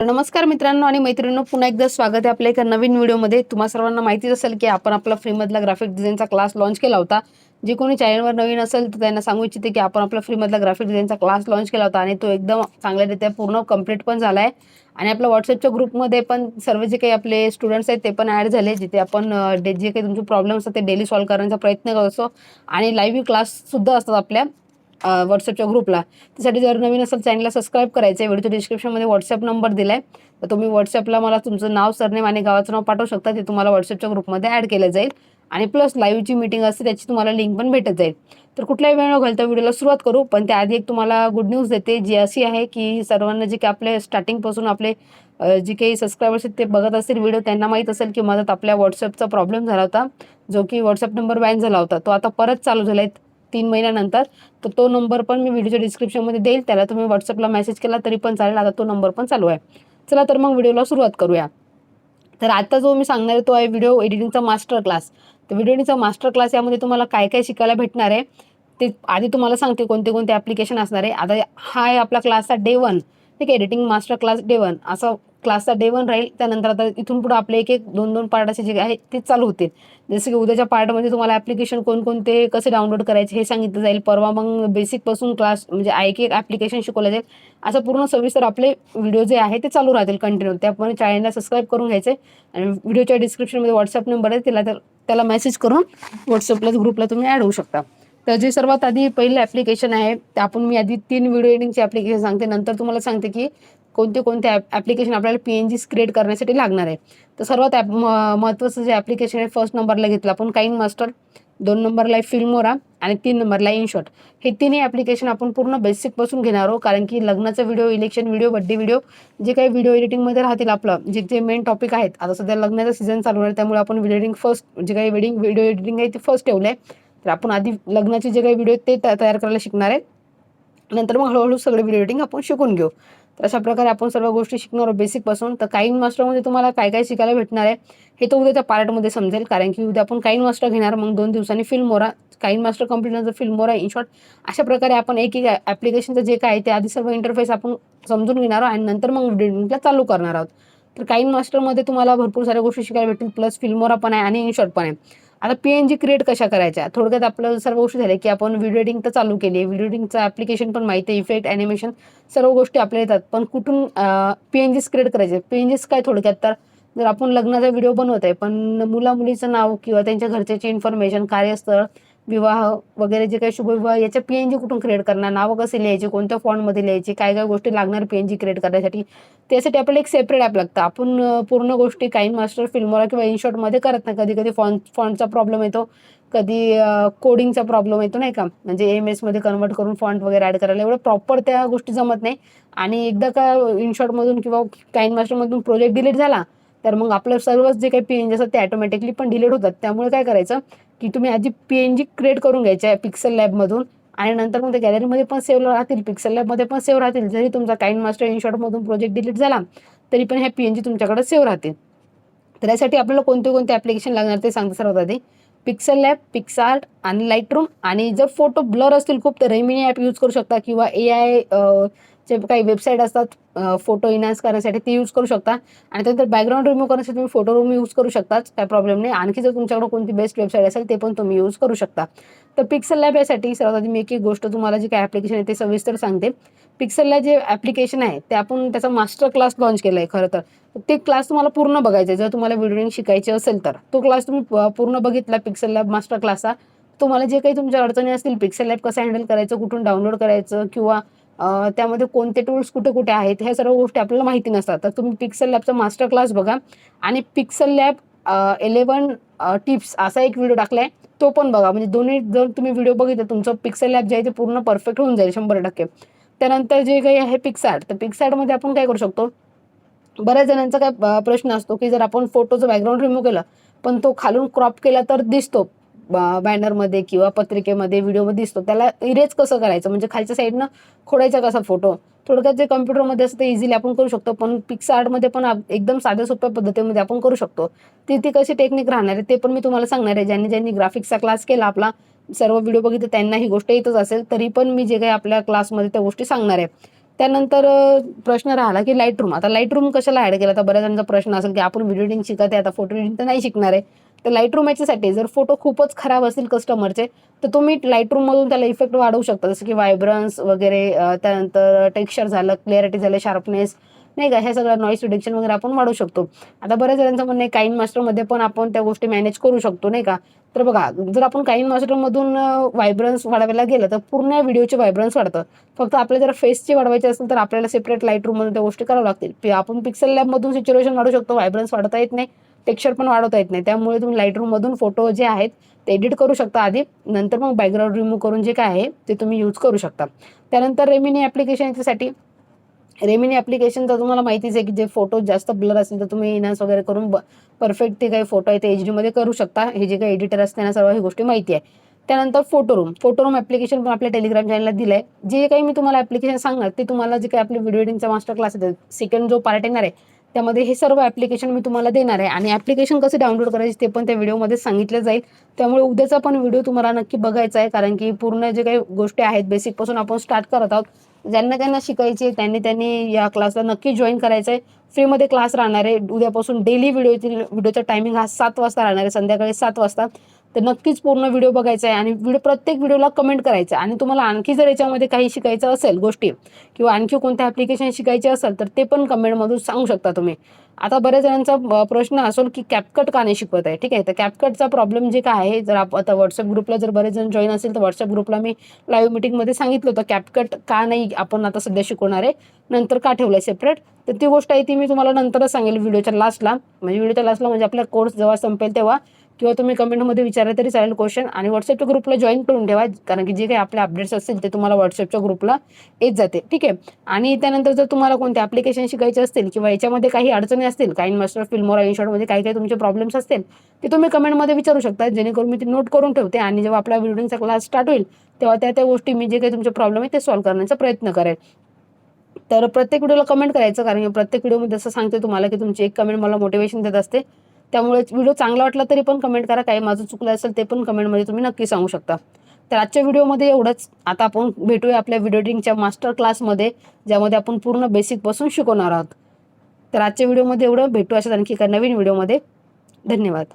नमस्कार मित्रांनो आणि मैत्रिणींनो, पुन्हा एकदा स्वागत आहे आपल्या एका नवीन व्हिडिओमध्ये. तुम्हा सर्वांना माहितीच असेल की आपण आपला फ्रीमधला ग्राफिक डिझाईनचा क्लास लॉन्च केला होता. जे कोणी चॅनलवर नवीन असेल तर त्यांना सांगू इच्छिते की आपण आपला फ्रीमधला ग्राफिक डिझाईनचा क्लास लॉन्च केला होता आणि तो एकदम चांगल्यारीत्या पूर्ण कंप्लीट पण झाला आहे. आणि आपल्या व्हॉट्सअपच्या ग्रुपमध्ये पण सर्व जे काही आपले स्टुडंट्स आहेत ते पण ॲड झाले, जिथे आपण जे काही तुमचे प्रॉब्लेम असतात ते डेली सॉल्व्ह करण्याचा प्रयत्न करत असतो. आणि लाईव्ह क्लाससुद्धा असतात आपल्या व्हॉट्सअपच्या ग्रुपला. त्यासाठी जर नवीन असेल चॅनलला सबस्क्राईब करायचं आहे. व्हिडिओच्या डिस्क्रिप्शनमध्ये व्हॉट्सअप नंबर दिला आहे, तर तुम्ही व्हॉट्सअपला मला तुमचं नाव, सरनेम आणि गावाचं नाव पाठवू शकता. ते तुम्हाला व्हॉट्सअपच्या ग्रुपमध्ये ॲड केलं जाईल आणि प्लस लाईव्हची मीटिंग असते त्याची तुम्हाला लिंक पण भेटत जाईल. तर कुठल्याही वेळ न घालता व्हिडिओला सुरुवात करू. पण त्याआधी एक तुम्हाला गुड न्यूज देते, जी अशी आहे की सर्वांना जे काही आपले स्टार्टिंगपासून आपले जे काही सबस्क्रायबर्स आहेत ते बघत असतील व्हिडिओ, त्यांना माहीत असेल की माझा आपल्या व्हॉट्सअपचा प्रॉब्लेम झाला होता, जो की व्हॉट्सअप नंबर बॅन झाला होता. तो आता परत चालू झाला आहे 3 महिन्यानंतर. तर तो नंबर पण मी व्हिडिओच्या डिस्क्रिप्शनमध्ये देईल, त्याला तुम्ही व्हॉट्सअपला मेसेज केला तरी पण चालेल. आता तो नंबर पण चालू आहे. चला तर मग व्हिडिओला सुरुवात करूया. तर आता जो मी सांगणार आहे तो आहे व्हिडिओ एडिटिंगचा मास्टर क्लास. तर व्हिडिओ एडिटिंगचा मास्टर क्लास यामध्ये तुम्हाला काय काय शिकायला भेटणार आहे ते आधी तुम्हाला सांगते, कोणते कोणते ॲप्लिकेशन असणार आहे. आता हा आहे आपला क्लासचा डे 1. ठीक आहे, एडिटिंग मास्टर क्लास डे 1 असा क्लासचा डे 1 राहील. त्यानंतर आता इथून पुढे आपले एक एक 2-2 पार्ट असे जे आहे ते चालू होतील. जसं की उद्याच्या पार्टमध्ये तुम्हाला ॲप्लिकेशन कोणकोणते कसे डाउनलोड करायचे हे सांगितलं जाईल. परवा मग बेसिकपासून क्लास म्हणजे एक एक ॲप्लिकेशन शिकवलं जाईल. असं पूर्ण सविस्तर आपले व्हिडिओ जे आहे ते चालू राहतील कंटिन्यू. त्याप्रमाणे चॅनलला सबस्क्राईब करून घ्यायचे आणि व्हिडिओच्या डिस्क्रिप्शनमध्ये व्हॉट्सअप नंबर आहे, त्याला मेसेज करून व्हॉट्सअपला ग्रुपला तुम्ही ॲड होऊ शकता. तर जे सर्वात आधी पहिलं ॲप्लिकेशन आहे ते मी आधी 3 व्हिडिओ एडिटिंगचे ॲप्लिकेशन सांगते, नंतर तुम्हाला सांगते की कोणते कोणते ॲप्लिकेशन आपल्याला PNGs क्रिएट करण्यासाठी लागणार आहे. तर सर्वात महत्त्वाचं जे ॲप्लिकेशन आहे, फर्स्ट नंबरला घेतलं आपण काइन मास्टर, 2 नंबरला आहे फिल्मोरा आणि 3 नंबरला इनशॉट. हे तिन्ही ॲप्लिकेशन आपण पूर्ण बेसिकपासून घेणार आहोत, कारण की लग्नाचा video, election video, birthday video जे काही व्हिडिओ एडिटिंगमध्ये राहतील आपलं जे जे मेन टॉपिक आहेत. आता सध्या लग्नाचा सीझन चालू आहे, त्यामुळे आपण व्हिडिओ एडिटिंग फर्स्ट जे काही व्हिडिओ एडिटिंग आहे ते फर्स्ट ठेवलं आहे. तर आपण आधी लग्नाचे जे काही व्हिडिओ आहेत ते तयार करायला शिकणार आहे. नंतर मग हळूहळू सगळे व्हिडिओ एडिटिंग आपण शिकून घेऊ. तर अशा प्रकारे आपण सर्व गोष्टी शिकणार आहोत बेसिकपासून. तर काइन मास्टरमध्ये तुम्हाला काय काय शिकायला भेटणार आहे हे तर उद्याच्या पार्टमध्ये समजेल, कारण की उद्या आपण काइन मास्टर घेणार, मग 2 दिवसांनी फिल्मोरा, काइन मास्टर कंप्लीट नंतर फिल्मोरा, इनशॉट. अशा प्रकारे आपण एक एक ॲप्लिकेशनचं जे काय आहे ते आधी सर्व इंटरफेस आपण समजून घेणार आहोत आणि नंतर मग व्हिडिओ एडिटिंगला चालू करणार आहोत. तर काइन मास्टरमध्ये तुम्हाला भरपूर साऱ्या गोष्टी शिकायला भेटतील, प्लस फिल्मोरा पण आहे आणि इनशॉट पण आहे. आता PNG क्रिएट कशा करायच्या, थोडक्यात आपल्याला सर्व गोष्टी झाल्या की आपण व्हिडिओ एडिटिंग तर चालू केली आहे. व्हिडिओ एडिटिंगचं ॲप्लिकेशन पण माहिती आहे, इफेक्ट, ॲनिमेशन सर्व गोष्टी आपल्या येतात. पण कुठून PNGs क्रिएट करायचे. PNGs काय थोडक्यात, तर जर आपण लग्नाचा व्हिडिओ बनवत आहे पण मुला-मुलीचं नाव किंवा त्यांच्या घरच्याची इन्फॉर्मेशन, कार्यस्थळ, विवाह वगैरे जे काही शुभविवाह याच्या PNG कुठून क्रिएट करणार, नावं कसे लिहायचे, कोणत्या फॉन्टमध्ये लिहायचे, काय काय गोष्टी लागणार PNG क्रिएट करण्यासाठी, त्यासाठी आपल्याला एक सेपरेट ॲप लागतं. आपण पूर्ण गोष्टी काइन मास्टर, फिल्मोरा किंवा इनशॉटमध्ये करत नाही. कधी कधी फॉन्टचा प्रॉब्लेम येतो, कधी कोडिंगचा प्रॉब्लेम येतो नाही का, म्हणजे MS मध्ये कन्वर्ट करून फॉन्ट वगैरे ॲड करायला एवढं प्रॉपर त्या गोष्टी जमत नाही. आणि एकदा का इनशॉटमधून किंवा काइन मास्टरमधून प्रोजेक्ट डिलीट झाला तर मग आपलं सर्वच जे काही PNG असतात ते ऑटोमॅटिकली पण डिलीट होतात. त्यामुळे काय करायचं की तुम्ही आधी PNG क्रिएट करून घ्यायचे आहे पिक्सेल लॅबमधून आणि नंतर मग ते गॅलरीमध्ये पण सेव्ह राहतील, पिक्सेल लॅबमध्ये पण सेव्ह राहतील. जरी तुमचा काइन मास्टर, इनशॉटमधून प्रोजेक्ट डिलीट झाला तरी पण ह्या PNG तुमच्याकडे सेव्ह राहतील. तर यासाठी आपल्याला कोणते कोणते ॲप्लिकेशन लागणार ते सांगते सर्वात आधी. पिक्सेल लॅब, पिक्सआर्ट आणि लाईटरूम. आणि जर फोटो ब्लर असतील खूप तर रेमिनी ॲप यूज करू शकता किंवा AI चे काही वेबसाईट असतात फोटो इन्हान्स करण्यासाठी ते यूज करू शकता. आणि त्यानंतर बॅकग्राऊंड रिमूव्ह करण्यासाठी तुम्ही फोटो रूम यूज करू शकताच, काय प्रॉब्लेम नाही. आणखी जर तुमच्याकडे कोणती बेस्ट वेबसाईट असेल ते पण तुम्ही यूज करू शकता. तर पिक्सेल लॅब यासाठी सर्वात आधी मी एक एक गोष्ट तुम्हाला जी काय ॲप्लिकेशन आहे ते सविस्तर सांगते. पिक्सेलला जे ॲप्लिकेशन आहे ते आपण त्याचा मास्टर क्लास लॉन्च केला आहे खरं तर. ते क्लास तुम्हाला पूर्ण बघायचा आहे. जर तुम्हाला व्हिडिओ एडिटिंग शिकायची असेल तर तो क्लास तुम्ही पूर्ण बघितला पिक्सेल लॅब मास्टर क्लासचा. तुम्हाला जे काही तुमच्या अडचणी असतील, पिक्सेल लॅब कसं हँडल करायचं, कुठून डाउनलोड करायचं किंवा त्यामध्ये कोणते टूल्स कुठे कुठे आहेत, ह्या सर्व गोष्टी आपल्याला माहिती नसतात. तर तुम्ही पिक्सेल लॅबचा मास्टर क्लास बघा आणि पिक्सेल लॅब 11 टिप्स असा एक व्हिडिओ टाकलाय तो पण बघा. म्हणजे दोन्ही जर तुम्ही व्हिडिओ बघितले तुमचं पिक्सेल लॅब जे आहे ते पूर्ण परफेक्ट होऊन जाईल 100%. त्यानंतर जे काही आहे पिक्सआर्ट, तर पिक्सआर्टमध्ये आपण काय करू शकतो, बऱ्याच जणांचा काय प्रश्न असतो की जर आपण फोटोचं बॅकग्राऊंड रिमूव्ह केलं पण तो खालून क्रॉप केला तर दिसतो बॅनरमध्ये किंवा पत्रिकेमध्ये, व्हिडिओमध्ये दिसतो. त्याला इरेज कसं करायचं, म्हणजे खालच्या साईडनं खोडायचा कसा फोटो. थोडक्यात जे कम्प्युटरमध्ये असतं ते इझिली आपण करू शकतो, पण पिक्सआर्टमध्ये पण एकदम साध्या सोप्या पद्धतीमध्ये आपण करू शकतो. ती कशी टेक्निक राहणार आहे ते पण मी तुम्हाला सांगणार आहे. ज्यांनी ज्यांनी ग्राफिक्सचा क्लास केला, आपला सर्व व्हिडिओ बघितले, त्यांना ही गोष्ट येतच असेल, तरी पण मी जे काही आपल्या क्लासमध्ये त्या गोष्टी सांगणार आहे. त्यानंतर प्रश्न राहिला की लाईटरूम. आता लाईटरूम कशाला ॲड केला? तर बऱ्याच जणांचा प्रश्न असेल की आपण व्हिडिओ एडिटिंग शिकत आहे, आता फोटो एडिटिंग तर नाही शिकणार आहे. तर लाईटरूम याच्यासाठी जर फोटो खूपच खराब असतील कस्टमरचे, तर तुम्ही लाईटरूममधून त्याला इफेक्ट वाढवू शकता, जसं की व्हायब्रन्स वगैरे, त्यानंतर टेक्स्चर झालं, क्लॅरिटी झालं, शार्पनेस नाही का, हे सगळं नॉईस रिडक्शन वगैरे आपण वाढवू शकतो. आता बऱ्याच जणांचं म्हणणं आहे काइन मास्टरमध्ये पण आपण त्या गोष्टी मॅनेज करू शकतो नाही का. तर बघा, जर आपण काइन मास्टरमधून व्हायब्रन्स वाढवायला गेलं तर पूर्ण व्हिडिओचे व्हायब्रन्स वाढतं. फक्त आपल्याला जर फेसची वाढवायची असेल तर आपल्याला सेपरेट लाईटरूममधून त्या गोष्टी कराव्या लागतील. आपण पिक्सेल लॅबमधून सॅच्युरेशन वाढवू शकतो, व्हायब्रन्स वाढवता येत नाही, टेक्स्चर पण वाढवता येत नाही. त्यामुळे तुम्ही लाईटरूममधून फोटो जे आहेत ते एडिट करू शकता आधी, नंतर मग बॅकग्राऊंड रिमूव्ह करून जे काय आहे ते तुम्ही यूज करू शकता. त्यानंतर रेमिनी ॲप्लिकेशन याच्यासाठी, रेमिनी ॲप्लिकेशन तर तुम्हाला माहितीच आहे की जे फोटो जास्त ब्लर असेल तर तुम्ही इनहान्स वगैरे करून परफेक्ट ते काही फोटो आहे ते HD मध्ये करू शकता. हे जे काही एडिटर असते ना, सर्व ही गोष्टी माहिती आहे. त्यानंतर फोटोरूम ॲप्लिकेशन पण आपल्या टेलिग्राम चॅनलला दिलं आहे. जे काही मी तुम्हाला ॲप्लिकेशन सांगणार ते तुम्हाला जे काही आपले व्हिडिओ एडिटिंगचा मास्टर क्लास आहे, सेकंड जो पार्ट येणार आहे त्यामध्ये हे सर्व ॲप्लिकेशन मी तुम्हाला देणार आहे आणि ॲप्लिकेशन कसे डाउनलोड करायचे ते पण त्या व्हिडिओमध्ये सांगितलं जाईल. त्यामुळे उद्याचा पण व्हिडिओ तुम्हाला नक्की बघायचा आहे, कारण की पूर्ण जे काही गोष्टी आहेत बेसिकपासून आपण स्टार्ट करत आहोत. ज्यांना शिकायचे त्यांनी या क्लासला नक्की जॉईन करायचं आहे. फ्रीमध्ये क्लास राहणार आहे. उद्यापासून डेली व्हिडिओचा टायमिंग हा 7 वाजता राहणार आहे, संध्याकाळी 7 वाजता. तर नक्कीच पूर्ण व्हिडिओ बघायचा आहे आणि प्रत्येक व्हिडिओला कमेंट करायचं आहे. आणि तुम्हाला आणखी जर याच्यामध्ये काही शिकायचं असेल गोष्टी किंवा आणखी कोणत्या ॲप्लिकेशन शिकायचे असेल तर ते पण कमेंटमधून सांगू शकता तुम्ही. आता बऱ्याच जणांचा प्रश्न असेल की कॅपकट का नाही शिकवत आहे. ठीक आहे, तर कॅपकटचा प्रॉब्लेम जे काय आहे, जर आता व्हॉट्सअप ग्रुपला जर बरेच जण जॉईन असेल तर व्हॉट्सअप ग्रुपला मी लाईव्ह मीटिंगमध्ये सांगितलं होतं कॅपकट का नाही आपण आता सध्या शिकवणार आहे, नंतर का ठेवलं आहे सेपरेट. तर ती गोष्ट आहे ती मी तुम्हाला नंतरच सांगेल व्हिडिओच्या लास्टला. म्हणजे आपला कोर्स जेव्हा संपेल तेव्हा, किंवा तुम्ही कमेंटमध्ये विचारले तरी चालेल क्वेश्चन. आणि व्हॉट्सअपच्या ग्रुपला जॉईन करून ठेवा, कारण की जे काही आपले अपडेट्स असतील ते तुम्हाला व्हॉट्सअपच्या ग्रुपला येत जाते. ठीक आहे. आणि त्यानंतर जर तुम्हाला कोणते ॲप्लिकेशन शिकायचे असतील किंवा याच्यामध्ये काही अडचणी असतील, काइन मास्टर, फिल्मोरा, इनशॉटमध्ये काही काही तुमचे प्रॉब्लेम्स असतील ते तुम्ही कमेंटमध्ये विचारू शकता, जेणेकरून मी ते नोट करून ठेवते आणि जेव्हा आपला व्हिडिओचा क्लास स्टार्ट होईल तेव्हा त्या गोष्टी मी जे काही तुमचे प्रॉब्लेम आहे ते सॉल्व्ह करण्याचा प्रयत्न करेल. तर प्रत्येक व्हिडिओला कमेंट करायचं, कारण की प्रत्येक व्हिडिओमध्ये असं सांगते तुम्हाला की तुमची एक कमेंट मला मोटिवेशन देत असते. त्यामुळे व्हिडिओ चांगला वाटला तरी पण कमेंट करा, काही माझं चुकलं असेल ते पण कमेंटमध्ये तुम्ही नक्की सांगू शकता. तर आजच्या व्हिडिओमध्ये एवढंच. आता आपण भेटूया आपल्या व्हिडिओ एडिटिंगच्या मास्टर क्लासमध्ये, ज्यामध्ये आपण पूर्ण बेसिकपासून शिकवणार आहोत. तर आजच्या व्हिडिओमध्ये एवढं. भेटू अशाच आणखी एका नवीन व्हिडिओमध्ये. धन्यवाद.